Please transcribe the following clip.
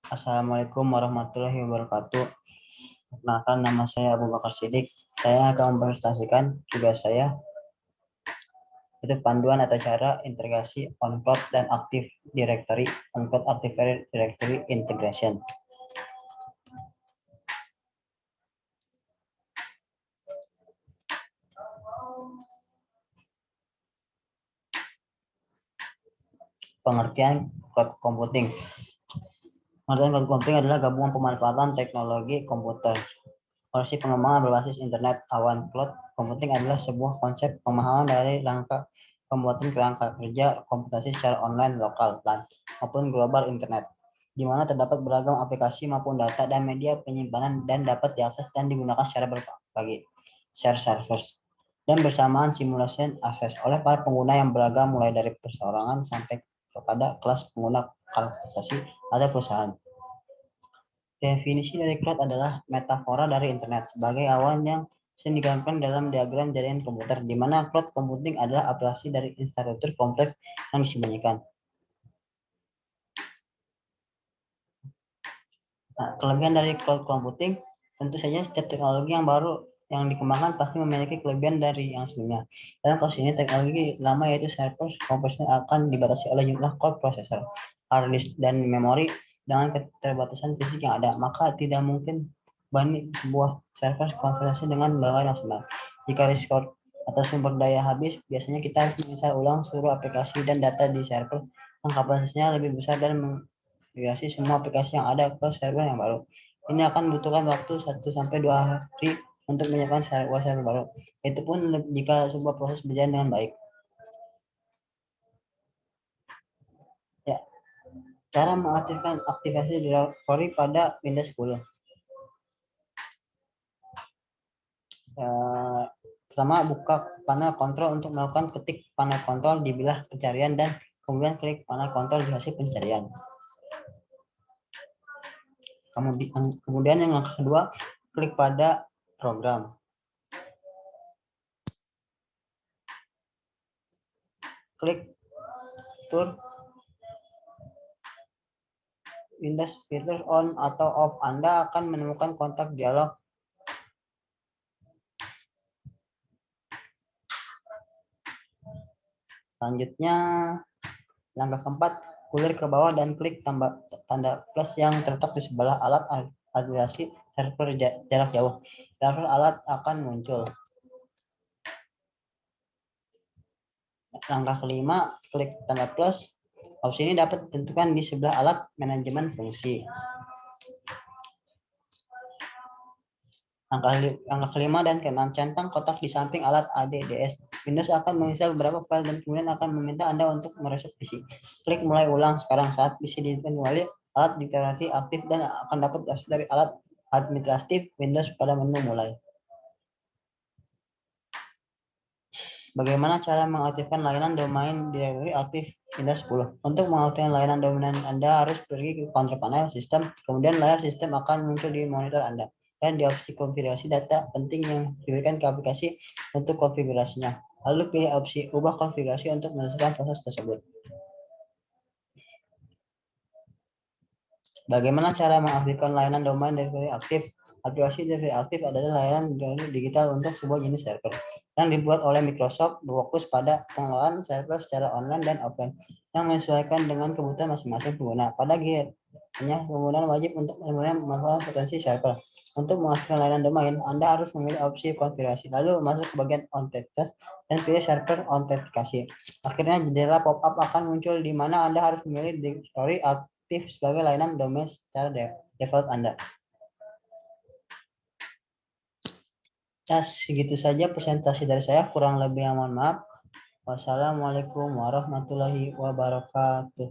Assalamualaikum warahmatullahi wabarakatuh. Perkenalkan, nama saya Abu Bakar Siddiq. Saya akan mempresentasikan tugas saya, itu panduan atau cara integrasi on-cloud dan Active Directory, on-cloud Active Directory integration. Pengertian cloud computing. Pengertian cloud computing adalah gabungan pemanfaatan teknologi komputer. Versi pengembangan berbasis internet awan. Cloud computing adalah sebuah konsep pemahaman dari rangka pembuatan kerangka kerja komputasi secara online, lokal, LAN, maupun global internet, di mana terdapat beragam aplikasi maupun data dan media penyimpanan dan dapat diakses dan digunakan secara berbagi share servers dan bersamaan simulasi akses oleh para pengguna yang beragam mulai dari perseorangan sampai kepada kelas pengguna kalkulasi atau perusahaan. Definisi dari cloud adalah metafora dari internet sebagai awan yang sering digambarkan dalam diagram jaringan komputer, di mana cloud computing adalah aplikasi dari infrastruktur kompleks yang disembunyikan. Nah, kelebihan dari cloud computing, tentu saja setiap teknologi yang baru yang dikembangkan pasti memiliki kelebihan dari yang sebelumnya. Dalam kasus ini, teknologi lama yaitu server kompresor akan dibatasi oleh jumlah core processor, hard disk, dan memori dengan keterbatasan fisik yang ada, maka tidak mungkin banding sebuah server konfigurasi dengan bahan maksimal. Jika resource atau sumber daya habis, biasanya kita harus menginstal ulang seluruh aplikasi dan data di server yang kapasitasnya lebih besar dan migrasi semua aplikasi yang ada ke server yang baru. Ini akan membutuhkan waktu 1-2 hari untuk menyiapkan server baru. Itu pun jika sebuah proses berjalan dengan baik. Ya, cara mengaktifkan aktivasi directory pada Windows 10. Pertama, buka panel kontrol untuk melakukan ketik panel kontrol di bilah pencarian dan kemudian klik panel kontrol di hasil pencarian. Kemudian yang kedua, klik pada program. Klik turn Windows Filter on atau off. Anda akan menemukan kontak dialog. Selanjutnya, langkah keempat, kulir ke bawah dan klik tanda plus yang terletak di sebelah alat aplikasi server jarak jauh. Server alat akan muncul. Langkah kelima, klik tanda plus. Opsi ini dapat ditentukan di sebelah alat manajemen fungsi. Langkah kelima dan keenam, centang kotak di samping alat ADDS. Windows akan menginstal beberapa file dan kemudian akan meminta Anda untuk mereset PC. Klik mulai ulang sekarang saat PC diinginkan kembali, alat deklarasi aktif dan akan dapat akses dari alat administratif Windows pada menu mulai. Bagaimana cara mengaktifkan layanan domain directory aktif Windows 10? Untuk mengaktifkan layanan domain Anda harus pergi ke kontrol panel sistem, kemudian layar sistem akan muncul di monitor Anda. Dan di opsi konfigurasi data penting yang diberikan ke aplikasi untuk konfigurasinya. Lalu pilih opsi ubah konfigurasi untuk menyelesaikan proses tersebut. Bagaimana cara mengaktifkan layanan domain directory aktif? Aplikasi directory aktif adalah layanan digital untuk sebuah jenis server yang dibuat oleh Microsoft berfokus pada pengelolaan server secara online dan offline yang menyesuaikan dengan kebutuhan masing-masing pengguna. Pada akhirnya, pengguna wajib untuk memanfaatkan potensi server. Untuk mengaktifkan layanan domain, Anda harus memilih opsi konfigurasi, lalu masuk ke bagian authentication dan pilih server autentikasi. Akhirnya, jendela pop-up akan muncul di mana Anda harus memilih directory aktif sebagai layanan domain secara default Anda. Ya, segitu saja presentasi dari saya, kurang lebih mohon maaf. Wassalamualaikum warahmatullahi wabarakatuh.